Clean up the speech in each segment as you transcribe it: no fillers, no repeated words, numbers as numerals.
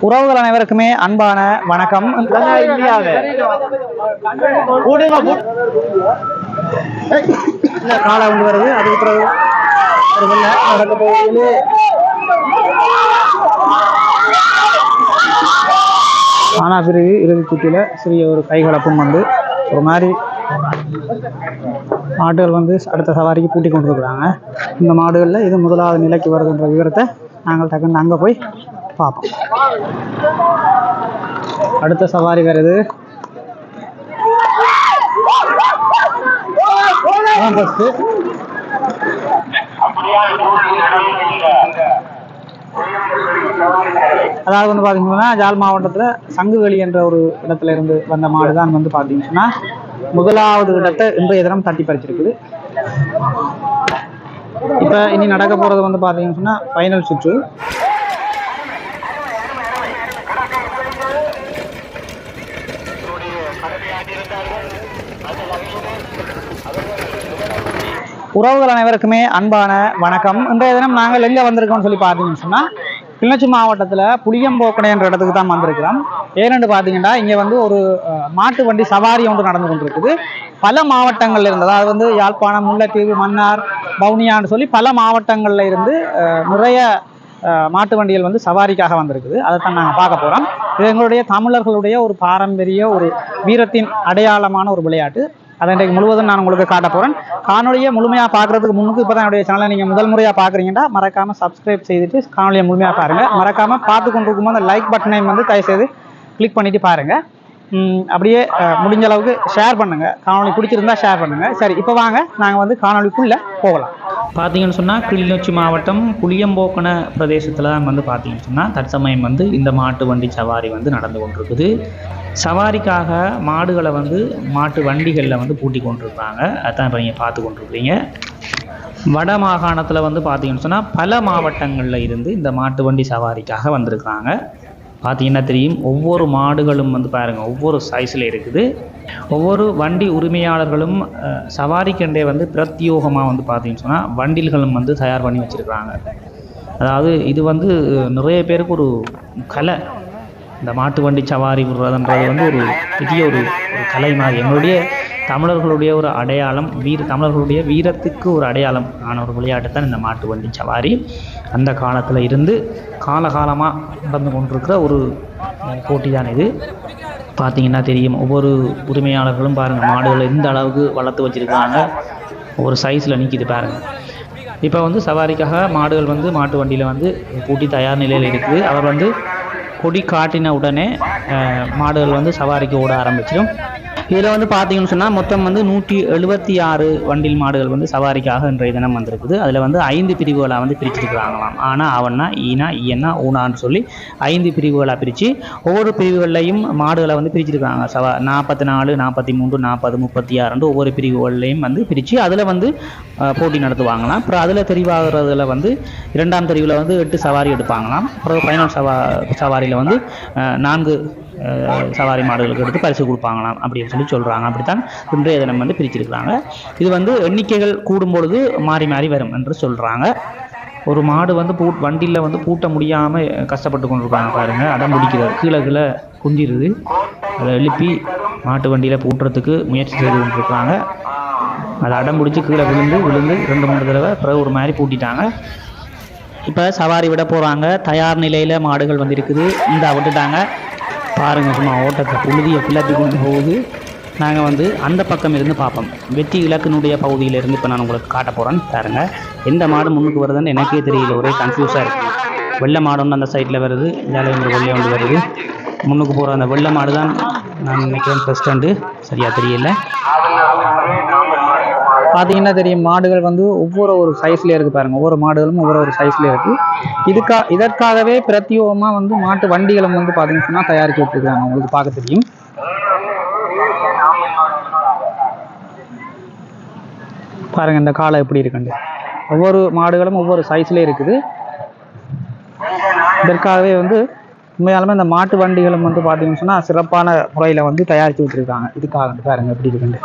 உறவுகள் அனைவருக்குமே அன்பான வணக்கம். காலை கொண்டு வருது, அதுக்கு பிறகு நடக்க போகுது. ஆனா பிறகு இறுதி சுற்றில சிறிய ஒரு கைகலப்பும் வந்து ஒரு மாதிரி மாடுகள் வந்து அடுத்த சவாரிக்கு பூட்டி கொண்டிருக்கிறாங்க. இந்த மாடுகளில் இது முதலாவது நிலைக்கு வருதுன்ற விவரத்தை நாங்கள் டக்குன்னு அங்கே போய் பார்ப்போம். அடுத்த சவாரி வருது. அதாவது வந்து பார்த்தீங்கன்னா ஜாழ் மாவட்டத்தில் சங்குவேலி என்ற ஒரு இடத்துல இருந்து வந்த மாடு தான் வந்து பார்த்தீங்கன்னா முதலாவது இடத்தை இன்றைய தினம் தட்டி பறிச்சிருக்குது. இப்போ இனி நடக்க போகிறது வந்து பார்த்தீங்கன்னு சொன்னால் ஃபைனல் சுற்று. உறவுகள் அனைவருக்குமே அன்பான வணக்கம். இன்றைய தினம் நாங்கள் எங்கே வந்திருக்கோம்னு சொல்லி பார்த்தீங்கன்னு சொன்னால் கிளிநொச்சி மாவட்டத்தில் புளியம்போக்கனை என்ற இடத்துக்கு தான் வந்திருக்கிறோம். ஏனென்று பார்த்தீங்கன்னா இங்கே வந்து ஒரு மாட்டு வண்டி சவாரி ஒன்று நடந்து கொண்டிருக்குது. பல மாவட்டங்கள்ல இருந்து, அதாவது வந்து யாழ்ப்பாணம், முல்லைத்தீவு, மன்னார், வவுனியான்னு சொல்லி பல மாவட்டங்களில் இருந்து நிறைய மாட்டு வண்டிகள் வந்து சவாரிக்காக வந்திருக்குது. அதைத்தான் நாங்கள் பார்க்க போகிறோம். இது எங்களுடைய தமிழர்களுடைய ஒரு பாரம்பரிய ஒரு வீரத்தின் அடையாளமான ஒரு விளையாட்டு. அதை இன்றைக்கு முழுவதும் நான் உங்களுக்கு காட்ட போகிறேன். காணொலியை முழுமையாக பார்க்குறதுக்கு முன்னுக்கு இப்போ தான் என்னுடைய சேனலை நீங்கள் முதல் முறையாக பார்க்குறீங்கன்னா மறக்காமல் சப்ஸ்கிரைப் செய்துட்டு காணொலியை முழுமையாக பாருங்கள். மறக்காமல் பார்த்து கொண்டு இருக்கும்போது அந்த லைக் பட்டனையும் வந்து தயவுசெய்து கிளிக் பண்ணிவிட்டு பாருங்கள். அப்படியே முடிஞ்ச அளவுக்கு ஷேர் பண்ணுங்கள். காணொலி பிடிச்சிருந்தா ஷேர் பண்ணுங்கள். சரி, இப்போ வாங்க நாங்கள் வந்து காணொலிக்குள்ளே போகலாம். பார்த்தீங்கன்னு சொன்னால் கிளிநொச்சி மாவட்டம் புளியம்போக்கன பிரதேசத்தில் தான் வந்து பார்த்தீங்கன்னு சொன்னால் தற்சமயம் வந்து இந்த மாட்டு வண்டி சவாரி வந்து நடந்து கொண்டிருக்குது. சவாரிக்காக மாடுகளை வந்து மாட்டு வண்டிகளில் வந்து பூட்டி கொண்டிருக்காங்க. அதுதான் இப்போ நீங்கள் பார்த்து கொண்டிருக்கிறீங்க. வட மாகாணத்தில் வந்து பார்த்தீங்கன்னு சொன்னால் பல மாவட்டங்களில் இருந்து இந்த மாட்டு வண்டி சவாரிக்காக வந்திருக்காங்க. பார்த்தீங்கன்னா தெரியும், ஒவ்வொரு மாடுகளும் வந்து பாருங்கள் ஒவ்வொரு சைஸில் இருக்குது. ஒவ்வொரு வண்டி உரிமையாளர்களும் சவாரிக்கண்டே வந்து பிரத்யோகமாக வந்து பார்த்தீங்கன்னு சொன்னால் வண்டில்களும் வந்து தயார் பண்ணி வச்சுருக்காங்க. அதாவது இது வந்து நிறைய பேருக்கு ஒரு கலை. இந்த மாட்டு வண்டி சவாரி விடுறதுன்றது வந்து ஒரு பெரிய ஒரு கலை மாதிரி. எங்களுடைய தமிழர்களுடைய ஒரு அடையாளம், தமிழர்களுடைய வீரத்துக்கு ஒரு அடையாளம் ஆன ஒரு விளையாட்டு தான் இந்த மாட்டு வண்டி சவாரி. அந்த காலத்தில் இருந்து காலகாலமாக நடந்து கொண்டிருக்கிற ஒரு போட்டி தான் இது. பார்த்திங்கன்னா தெரியும், ஒவ்வொரு உரிமையாளர்களும் பாருங்கள் மாடுகளை எந்த அளவுக்கு வளர்த்து வச்சுருக்காங்க. ஒவ்வொரு சைஸில் நிற்கிது பாருங்கள். இப்போ வந்து சவாரிக்காக மாடுகள் வந்து மாட்டு வண்டியில் வந்து பூட்டி தயார் நிலையில் இருக்குது. அவர் வந்து கொடி காட்டின உடனே மாடுகள் வந்து சவாரிக்கு ஓட ஆரம்பிச்சிடும். இதில் வந்து பார்த்தீங்கன்னு சொன்னால் மொத்தம் வந்து 176 வண்டில் மாடுகள் வந்து சவாரிக்காக இன்றைய தினம் வந்திருக்குது. அதில் வந்து 5 பிரிவுகளாக வந்து பிரிச்சுருக்கிறாங்களாம். ஆனால் அவன்னா, ஈனா, ஈயன்னா, ஊனான்னு சொல்லி 5 பிரிவுகளாக பிரித்து ஒவ்வொரு பிரிவுகள்லையும் மாடுகளை வந்து பிரிச்சுருக்காங்க. 44, 43, 40, 36 ஒவ்வொரு பிரிவுகள்லையும் வந்து பிரித்து அதில் வந்து போட்டி நடத்துவாங்களாம். அப்புறம் அதில் தெரிவாகிறதுல வந்து 2ஆம் தெரிவில் வந்து 8 சவாரி எடுப்பாங்களாம். அப்புறம் ஃபைனல் சவாரியில் வந்து 4 சவாரி மாடுகளுக்கு எடுத்து பரிசு கொடுப்பாங்களாம் அப்படின்னு சொல்லி சொல்கிறாங்க. அப்படித்தான் இன்றைய தினம் வந்து பிரிச்சிருக்கிறாங்க. இது வந்து எண்ணிக்கைகள் கூடும்பொழுது மாறி மாறி வரும் என்று சொல்கிறாங்க. ஒரு மாடு வந்து வண்டியில் வந்து பூட்ட முடியாமல் கஷ்டப்பட்டு கொண்டிருப்பாங்க பாருங்கள். அடம் பிடிக்கிறது, கீழே குந்திடுது. அதை எழுப்பி மாட்டு வண்டியில் பூட்டுறதுக்கு முயற்சி செய்து கொண்டிருக்கிறாங்க. அதை அடம் பிடிச்சி கீழே விழுந்து 2-3 தடவை பிறகு ஒரு மாதிரி பூட்டிட்டாங்க. இப்போ சவாரி விட போகிறாங்க. தயார் நிலையில் மாடுகள் வந்து இருக்குது. இந்த விட்டுட்டாங்க பாருங்கள். சும்மா ஓட்டத்தை புழுதியை கிளப்பி கொண்டு போகுது. நாங்கள் வந்து அந்த பக்கம் இருந்து பார்ப்போம். வெற்றி இலக்கினுடைய பகுதியிலிருந்து இப்போ நான் உங்களுக்கு காட்ட போகிறேன்னு பாருங்கள். எந்த மாடு முன்னுக்கு வருதுன்னு எனக்கே தெரியல, ஒரே கன்ஃபியூஸாக இருக்குது. வெள்ளை மாடு ஒன்று அந்த சைட்டில் வருது, இதில் ஒரு வெள்ளை ஒன்று வருது. முன்னுக்கு போகிற அந்த வெள்ளை மாடு தான் நான் நினைக்கிறேன் ஃபஸ்ட்டு, சரியாக தெரியல. பார்த்தீங்கன்னா தெரியும், மாடுகள் வந்து ஒவ்வொரு சைஸ்லேயே இருக்குது பாருங்கள். ஒவ்வொரு மாடுகளும் ஒவ்வொரு சைஸ்லேயே இருக்குது. இதற்காகவே பிரத்யோகமாக வந்து மாட்டு வண்டிகளும் வந்து பார்த்தீங்கன்னு சொன்னால் தயாரித்து வச்சுருக்காங்க. உங்களுக்கு பார்க்க தெரியும். பாருங்கள் இந்த காலை எப்படி இருக்குண்டு. ஒவ்வொரு மாடுகளும் ஒவ்வொரு சைஸ்லேயே இருக்குது. இதற்காகவே வந்து உண்மையாலுமே இந்த மாட்டு வண்டிகளும் வந்து பார்த்தீங்கன்னு சொன்னால் சிறப்பான முறையில் வந்து தயாரித்து வச்சுருக்காங்க. இதுக்காக பாருங்கள் எப்படி இருக்குண்டு.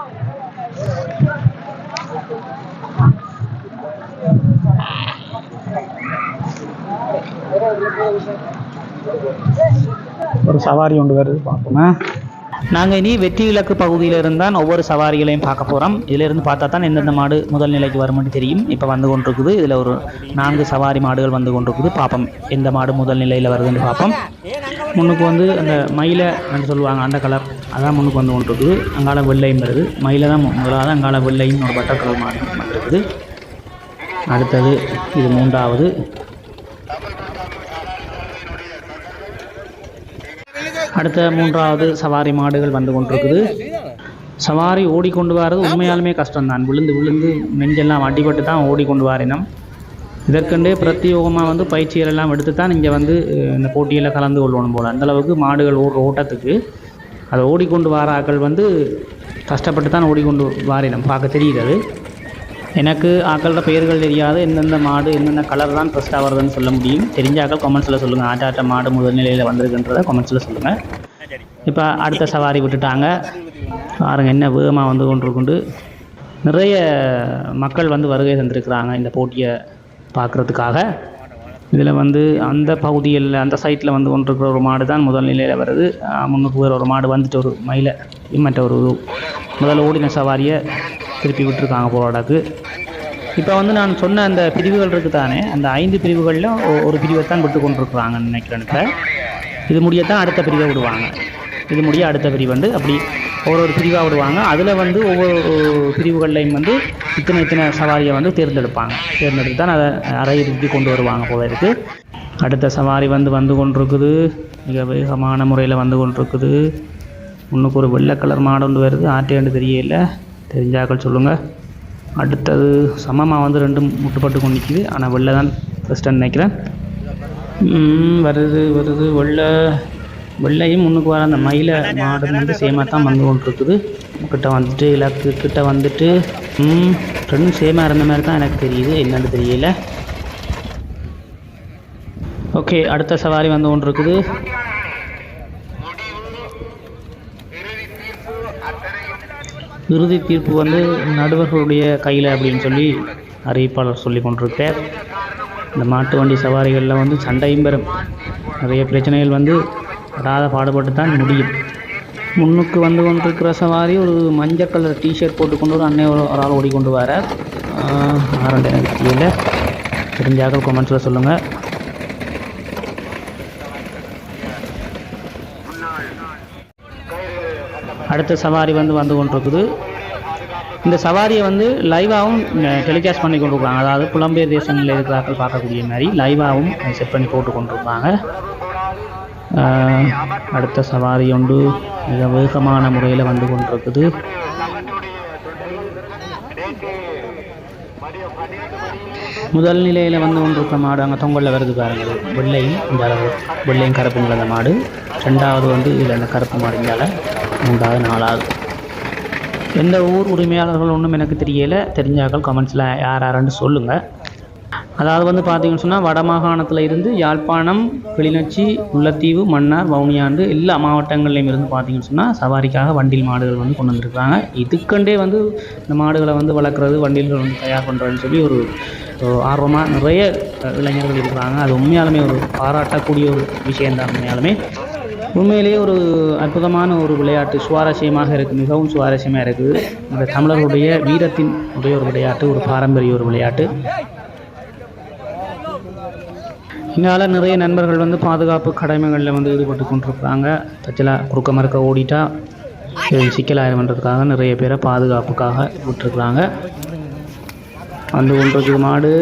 ஒரு சவாரி ஒன்று வருது பார்ப்போமா. நாங்கள் இனி வெற்றி இலக்கு பகுதியில் இருந்தால் ஒவ்வொரு சவாரிகளையும் பார்க்க போகிறோம். இதிலிருந்து பார்த்தா தான் எந்தெந்த மாடு முதல் நிலைக்கு வரும்னு தெரியும். இப்போ வந்து கொண்டிருக்குது, இதில் ஒரு 4 சவாரி மாடுகள் வந்து கொண்டிருக்குது. பார்ப்போம் எந்த மாடு முதல் நிலையில் வருதுன்னு பார்ப்போம். முன்னுக்கு வந்து அந்த மயிலை என்று சொல்லுவாங்க, அந்த கலர் அதான் முன்னுக்கு வந்து கொண்டிருக்குது. அங்கால வெள்ளையும் வருது, மயிலை தான் முதலாவது, அங்கால வெள்ளையும் ஒரு பட்டர் கலர் மாடு வந்துருக்குது. அடுத்தது இது 3வது. அடுத்த 3வது சவாரி மாடுகள் வந்து கொண்டிருக்குது. சவாரி ஓடிக்கொண்டு வர்றது உண்மையாலுமே கஷ்டம்தான். விழுந்து விழுந்து நெஞ்செல்லாம் அடிபட்டு தான் ஓடிக்கொண்டு வாரினோம். இதற்கெண்டே பிரத்யோகமாக வந்து பயிற்சிகளெல்லாம் எடுத்து தான் இங்கே வந்து இந்த போட்டியில் கலந்து கொள்ளணும் போல். அந்தளவுக்கு மாடுகள் ஓட்டத்துக்கு அதை ஓடிக்கொண்டு வாராக்கள் வந்து கஷ்டப்பட்டு தான் ஓடிக்கொண்டு வாரினோம். பார்க்க தெரிகிறது. எனக்கு ஆக்களோட பெயர்கள் தெரியாது, எந்தெந்த மாடு எந்தெந்த கலர் தான் ஃபஸ்ட்டாக வருதுன்னு சொல்ல முடியும். தெரிஞ்ச ஆக்கள் கமெண்ட்ஸில் சொல்லுங்கள். ஆட்டாட்ட மாடு முதல் நிலையில் வந்திருக்குன்றதை கமெண்ட்ஸில் சொல்லுங்கள். இப்போ அடுத்த சவாரி விட்டுட்டாங்க பாருங்கள், என்ன வேகமாக வந்து கொண்டிருக்குண்டு. நிறைய மக்கள் வந்து வருகை தந்திருக்கிறாங்க இந்த போட்டியை பார்க்குறதுக்காக. இதில் வந்து அந்த பகுதியில் அந்த சைட்டில் வந்து கொண்டிருக்கிற ஒரு மாடு தான் முதல் நிலையில் வருது. முன்னுக்கு வேறு ஒரு மாடு வந்துட்டு ஒரு மயிலை மற்ற ஒரு முதல்ல ஓடின சவாரியை திருப்பி விட்டுருக்காங்க போராடாக்கு. இப்போ வந்து நான் சொன்ன அந்த பிரிவுகள் இருக்குது தானே, அந்த 5 பிரிவுகளில் ஒரு பிரிவை தான் விட்டு கொண்டிருக்கிறாங்கன்னு நினைக்கிறேன். இப்போ இது முடியத்தான் அடுத்த பிரிவை விடுவாங்க. இது முடிய அடுத்த பிரிவு வந்து அப்படி ஒரு பிரிவாக விடுவாங்க. அதில் வந்து ஒவ்வொரு பிரிவுகள்லையும் வந்து இத்தனை சவாரியை வந்து தேர்ந்தெடுத்து தான் அதை அரையிறுதி கொண்டு வருவாங்க போல இருக்குது. அடுத்த சவாரி வந்து கொண்டிருக்குது, மிக வேகமான முறையில் வந்து கொண்டிருக்குது. முன்னுக்கு ஒரு வெள்ளை கலர் மாடு ஒன்று வருது, ஆட்டேன்னு தெரியல, தெரிஞ்சாக்கள் சொல்லுங்கள். அடுத்தது சமமாக வந்து 2 முட்டுப்பட்டு கொண்டு நிற்கிது, ஆனால் வெள்ளை தான் ஃபஸ்ட்டுன்னு நினைக்கிறேன். வருது வெள்ளையும் முன்னுக்கு வர அந்த மயிலை மாடு வந்து சேமாக தான் வந்து கொண்டிருக்குது. கிட்ட வந்துட்டு இலக்கு கிட்ட வந்துட்டு 2 சேமாக இருந்த மாதிரி தான் எனக்கு தெரியுது, என்னன்னு தெரியல. ஓகே, அடுத்த சவாரி வந்து கொண்டிருக்குது. இறுதி தீர்ப்பு வந்து நடுவர்களுடைய கையில் அப்படின்னு சொல்லி அறிவிப்பாளர் சொல்லி கொண்டிருக்கார். இந்த மாட்டு வண்டி சவாரிகளில் வந்து சண்டையும் பெறும், நிறைய பிரச்சனைகள் வந்து படாத பாடுபட்டு தான் முடியும். முன்னுக்கு வந்து கொண்டிருக்கிற சவாரி ஒரு மஞ்சள் கலர் டிஷர்ட் போட்டுக்கொண்டு ஒரு அன்னை ஒரு ஆள் ஓடிக்கொண்டு வர ஆரண்டு எனக்கு தெரியல, தெரிஞ்சாக்கள் கமெண்ட்ஸில் சொல்லுங்கள். அடுத்த சவாரி வந்து கொண்டிருக்குது. இந்த சவாரியை வந்து லைவாகவும் டெலிகாஸ்ட் பண்ணி கொண்டிருக்காங்க. அதாவது புலம்பெயர் தேசங்களில் இருக்கிறார்கள் பார்க்கக்கூடிய மாதிரி லைவாகவும் செட் பண்ணி போட்டு கொண்டிருக்காங்க. அடுத்த சவாரி ஒன்று மிக வேகமான முறையில் வந்து கொண்டிருக்குது. முதல் நிலையில் வந்து கொண்டிருக்கிற மாடு அங்கே தொங்கலில் வருது பாருங்கள், வெள்ளையும் இந்த அளவு வெள்ளையும் கருப்புங்கள அந்த மாடு. 2வது வந்து இதில் அந்த கருப்பு மாடு இந்தால, 3வது 4வது. எந்த ஊர் உரிமையாளர்கள் ஒன்றும் எனக்கு தெரியலை, தெரிஞ்சாக்கள் கமெண்ட்ஸில் யாருன்னு சொல்லுங்கள். அதாவது வந்து பார்த்திங்கன்னு சொன்னால் வடமாகாணத்தில் இருந்து யாழ்ப்பாணம், கிளிநொச்சி, முல்லைத்தீவு, மன்னார், வவுனியாண்டு எல்லா மாவட்டங்கள்லையும் இருந்து பார்த்திங்கன்னு சொன்னால் சவாரிக்காக வண்டில் மாடுகள் வந்து கொண்டு வந்துருக்குறாங்க. இதுக்கண்டே வந்து இந்த மாடுகளை வந்து வளர்க்குறது, வண்டில்கள் வந்து தயார் பண்ணுறதுன்னு சொல்லி ஒரு ஆர்வமாக நிறைய இளைஞர்கள் இருக்கிறாங்க. அது உண்மையாலுமே ஒரு பாராட்டக்கூடிய ஒரு விஷயந்தான். உண்மையிலேயே ஒரு அற்புதமான ஒரு விளையாட்டு, சுவாரஸ்யமாக இருக்குது, மிகவும் சுவாரஸ்யமாக இருக்குது. இந்த தமிழர்களுடைய வீரத்தின் உடைய ஒரு விளையாட்டு, ஒரு பாரம்பரிய ஒரு விளையாட்டு. இதனால் நிறைய நண்பர்கள் வந்து பாதுகாப்பு கடமைகளில் வந்து ஈடுபட்டு கொண்டிருக்கிறாங்க. தச்சலாக குறுக்க மறுக்க ஓடிட்டா சிக்கலாயிருமன்றதுக்காக நிறைய பேரை பாதுகாப்புக்காக விட்டுருக்குறாங்க. வந்து கொண்டிருக்குது மாடு.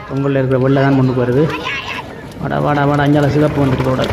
பொங்கலில் இருக்கிற வெள்ளை தான் முன்னுக்கு வருது. வாடா 5 சிகப்பு வந்துட்டு கூட.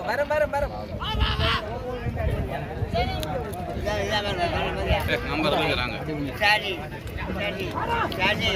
வரும் நம்பர் கொடுக்குறாங்க. சரி சரி சரி.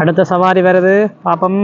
அடுத்த சவாரி வருது பாப்பம்.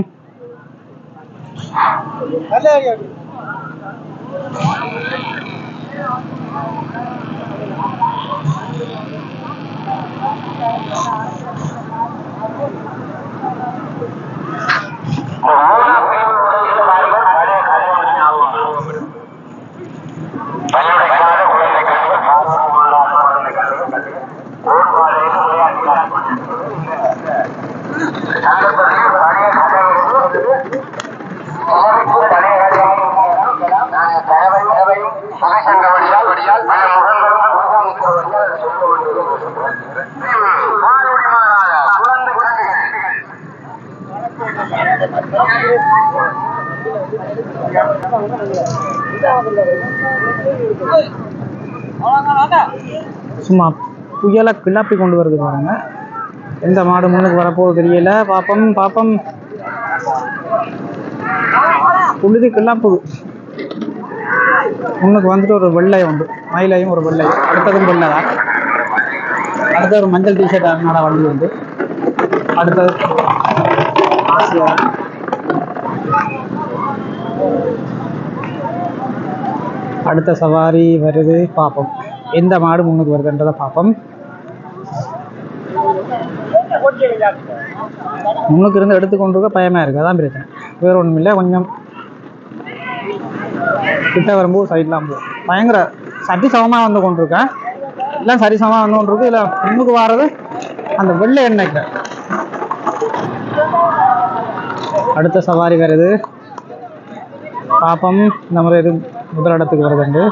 சும்மா புயலை கிளப்பி கொண்டு வருது பாருங்க. எந்த மாடு முன்னுக்கு வரப்போகுது தெரியல. பாப்பம் பாப்பம். புழுதிக்கெல்லாம் புது. முன்னுக்கு வந்துட்டு ஒரு வெள்ளை உண்டு, மயிலையும் ஒரு வெள்ளை, அடுத்ததும் வெள்ளை தான். அடுத்த ஒரு மஞ்சள் டிஷர்ட் அதனால வண்டி உண்டு. அடுத்தது ஆசியா. அடுத்த சவாரி வருது, பார்ப்போம் எந்த மாடு முன்னுக்கு வருதுன்றதை பார்ப்போம். முன்னுக்கு இருந்து எடுத்துக்கொண்டிருக்க பயமா இருக்கு, அதான் பிரச்சனை, வேற ஒன்றும் இல்லை. கொஞ்சம் கிட்ட வரும்போது சைட்லாம் போகும். பயங்கர சரி சமமாக வந்து கொண்டிருக்கேன், எல்லாம் சரி சமமாக வந்து கொண்டிருக்கு. இல்லை முன்னுக்கு வர்றது அந்த வெள்ளை எண்ணெய்க்கு. அடுத்த சவாரி வருது, பாப்பம் இந்த முறை இது முதலிடத்துக்கு வருதுண்டு.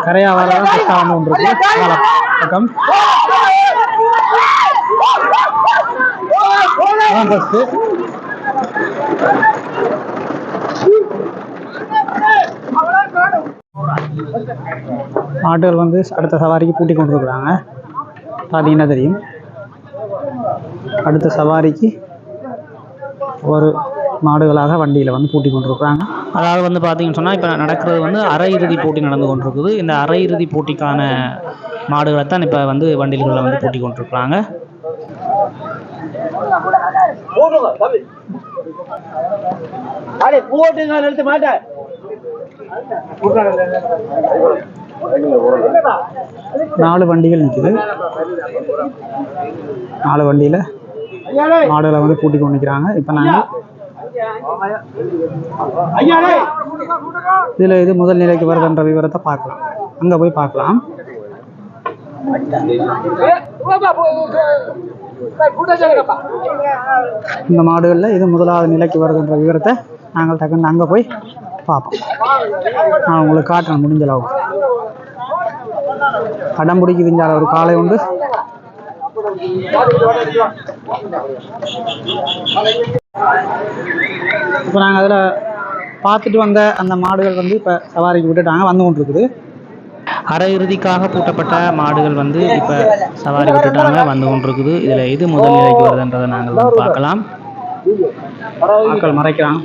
கரையா வர கஷ்டம் ஒன்று பக்கம் மாடுகள் வந்து அடுத்த சவாரிக்கு பூட்டி கொண்டு இருக்கிறாங்க. பார்த்தீங்கன்னா தெரியும், அடுத்த சவாரிக்கு ஒரு மாடுகளாக வண்டியில் வந்து பூட்டி கொண்டிருக்கிறாங்க. அதாவது வந்து பார்த்தீங்கன்னு சொன்னால் இப்போ நடக்கிறது வந்து அரையிறுதி போட்டி நடந்து கொண்டிருக்குது. இந்த அரையிறுதி போட்டிக்கான மாடுகளை தான் இப்போ வந்து வண்டிகளில் வந்து பூட்டி கொண்டிருக்கிறாங்க. நாலு வண்டிகள் நிற்குது, 4 வண்டியில் மாடுகளை வந்து பூட்டி கொண்டு நிற்கிறாங்க. இப்போ நாங்கள் இதில் இது முதல் நிலைக்கு வருதுன்ற விவரத்தை பார்க்கலாம், அங்கே போய் பார்க்கலாம். இந்த மாடுகளில் இது முதலாவது நிலைக்கு வருதுன்ற விவரத்தை நாங்கள் டக்குன்னு அங்கே போய் பார்ப்போம். நான் உங்களுக்கு காட்டுறேன் முடிஞ்சளவு. அடம் பிடிக்குதுஞ்சால ஒரு காலை உண்டு. இப்போ நாங்கள் அதில் பார்த்துட்டு வந்த அந்த மாடுகள் வந்து இப்போ சவாரிக்கு விட்டுட்டாங்க, வந்து கொண்டு இருக்குது. அரையிறுதிக்காக பூட்டப்பட்ட மாடுகள் வந்து இப்போ சவாரி விட்டுட்டாங்க, வந்து கொண்டு இருக்குது. இதில் எது முதல் நிலைக்கு வருதுன்றதை நாங்கள் வந்து பார்க்கலாம். மக்கள் மறைக்கிறாங்க.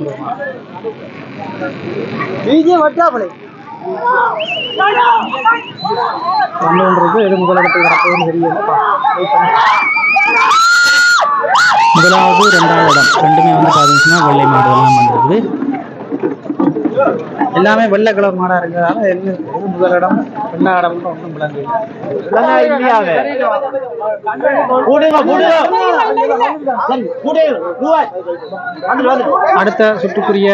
வந்து கொண்டிருக்கு, எது முதலிடத்துக்கு வரப்போகுதுன்னு தெரியல. முதலாவது 2வது இடம் ரெண்டுமே வந்து பார்த்தீங்கன்னா வெள்ளை மாடுகள்லாம் வந்துருக்குது. எல்லாமே வெள்ளை கலர் மாடாக இருக்கிறதால எது முதலிடம் வெள்ளை இடம்னு ஒன்றும் விளங்குது. அடுத்த சுற்றுக்குரிய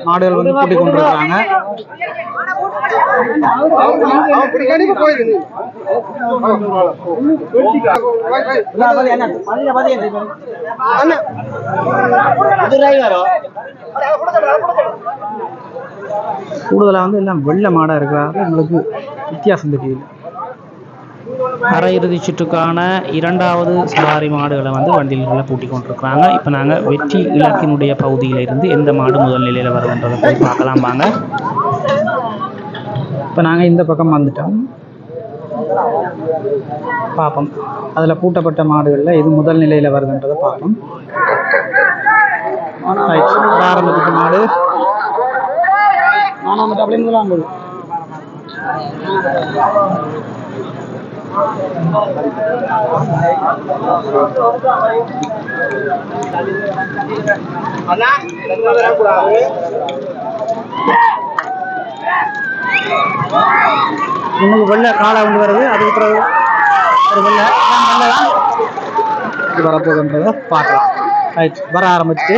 மாடுகள் வந்து கூட்டிக் கொண்டிருக்கிறாங்க. கூடுதலா வந்து எல்லாம் வெள்ளை மாடா இருக்கிறாங்க, எங்களுக்கு வித்தியாசம் தெரியல. அரையிறுதி சுற்றுக்கான 2வது சவாரி மாடுகளை வந்து வண்டிகளில் பூட்டி கொண்டிருக்கிறாங்க. இப்போ நாங்கள் வெற்றி இலக்கினுடைய பகுதியில் இருந்து எந்த மாடு முதல் நிலையில் வருதுன்றதை போய் பார்க்கலாம் வாங்க. இப்போ நாங்கள் இந்த பக்கம் வந்துட்டோம், பார்ப்போம். அதில் பூட்டப்பட்ட மாடுகளில் எது முதல் நிலையில் வருதுன்றதை பார்ப்போம். ஆரம்பத்துக்கு மாடு அப்படின்னு வாங்குது. இன்னும் வெள்ளை காலை கொண்டு வருது, அதுக்கு பிறகு ஒரு வெள்ளை இது வரப்போகுதுன்றதை பார்க்கலாம். ரைட், வர ஆரம்பிச்சு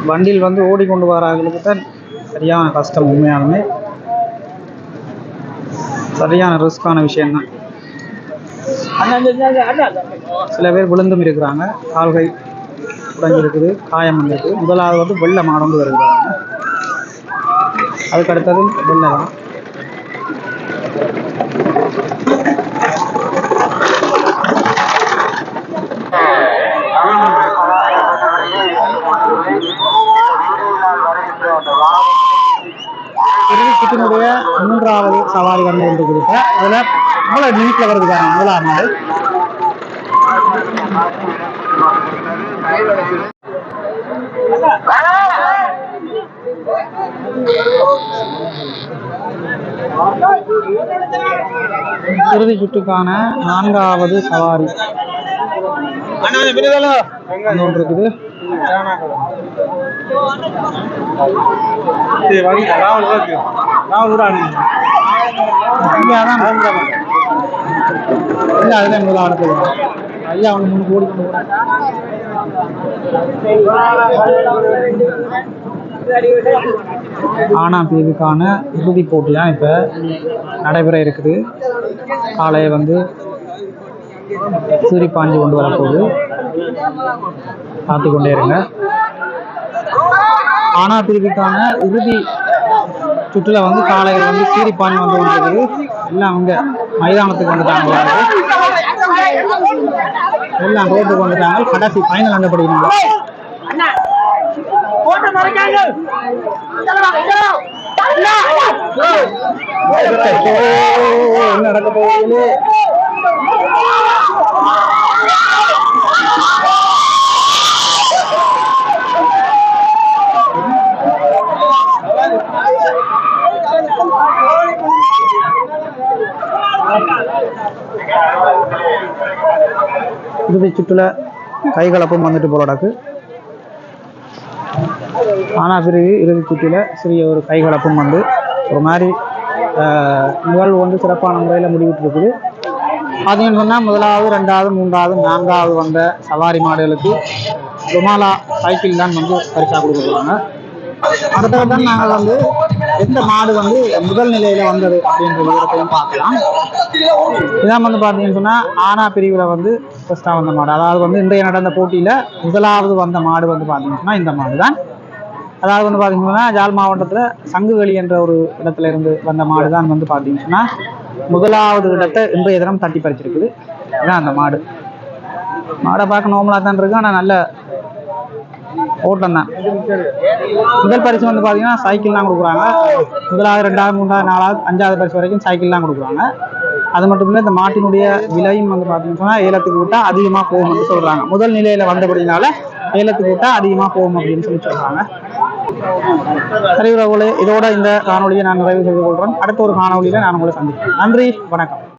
வண்டியில் வந்து ஓடிக்கொண்டு வராங்களுக்கு தான் சரியான கஷ்டம். உண்மையாலுமே சரியான ரிஸ்கான விஷயம்தான். சில பேர் விழுந்தும் இருக்கிறாங்க, கால்கை உடஞ்சி இருக்குது, காயம் வந்துருக்கு. முதலாவது வந்து வெள்ளை மாடு வருகிறாங்க, அதுக்கு அடுத்தது வெள்ளை தான். சவாரி வந்து கொண்டிருக்குது. இப்போ அதில் இவ்வளோ நிமிஷத்தில் வருதுக்கான முதலாம் நாள். இறுதி சுற்றுக்கான 4வது சவாரி ஒன்று இருக்குது. அதுல முதலாவது ஐயா அவங்க 3 கோடி கொண்டு ஆனா பிரிவுக்கான இறுதி போட்டி தான் இப்ப நடைபெற இருக்குது. காலையை வந்து சீறி பாஞ்சு கொண்டு வரப்போகுது. பார்த்து கொண்டே இருங்க. ஆனா பிரிவுக்கான இறுதி சுற்றுல வந்து காலையில் வந்து சீறி பாஞ்சு வந்து கொண்டிருக்குது. எல்லாம் அவங்க மைதானத்துக்கு வந்துட்டாங்க, எல்லாம் ரோட்டுக்கு வந்துட்டாங்க. கடைசி ஃபைனல் அண்டப்படுகிறாங்க. என்ன நடக்க போகுது? இறுதி சுற்றுல கைகலப்பும் வந்துட்டு போலடாக்கு. ஆனா பிறகு இறுதி சுற்றில சிறிய ஒரு கைகலப்பும் வந்து ஒரு மாதிரி நிகழ்வு வந்து சிறப்பான முறையில் முடிவிட்டு இருக்குது. அதுன்னு சொன்னால் 1வது 2வது 3வது 4வது வந்த சவாரி மாடுகளுக்கு ருமாலா சைக்கிள் தான் வந்து பரிசாக கொடுக்குறாங்க. அடுத்தது தான் நாங்கள் வந்து எந்த மாடு வந்து முதல் நிலையில வந்தது அப்படின்ற விவரத்தையும் பார்க்கலாம். இதான் வந்து பார்த்தீங்கன்னு சொன்னால் ஆனா பிரிவில் வந்து ஃபர்ஸ்டாக வந்த மாடு, அதாவது வந்து இன்றைய நடந்த போட்டியில் 1வது வந்த மாடு வந்து பார்த்தீங்கன்னு சொன்னால் இந்த மாடு தான். அதாவது வந்து பார்த்தீங்கன்னா ஜாழ் மாவட்டத்தில் சங்குவெளி என்ற ஒரு இடத்துல இருந்து வந்த மாடு தான் வந்து பார்த்தீங்கன்னா 1வது இடத்தை இன்றைய தினம் தட்டி பறிச்சிருக்குது. இதுதான் அந்த மாடு. மாடை பார்க்க நார்மலாக தான் இருக்கு, ஆனால் நல்ல ஓட்டம் தான். முதல் பரிசு வந்து பார்த்தீங்கன்னா சைக்கிள் தான் கொடுக்குறாங்க. 1வது 2வது 3வது 4வது 5வது பரிசு வரைக்கும் சைக்கிள் தான் கொடுக்குறாங்க. அது மட்டும் இல்லை, இந்த மாட்டினுடைய விலையும் வந்து பார்த்தீங்கன்னா ஏலத்துக்கு விட்டால் அதிகமாக போகும்னு சொல்கிறாங்க. முதல் நிலையில் வந்தபடினால ஏலத்துக்கு விட்டால் அதிகமாக போகும் அப்படின்னு சொல்லி சொல்கிறாங்க. சரி உறவுகளே, இதோட இந்த காணொலியை நான் நிறைவு செய்து கொள்கிறேன். அடுத்த ஒரு காணொலியில் நான் உங்களை சந்திக்கிறேன். நன்றி, வணக்கம்.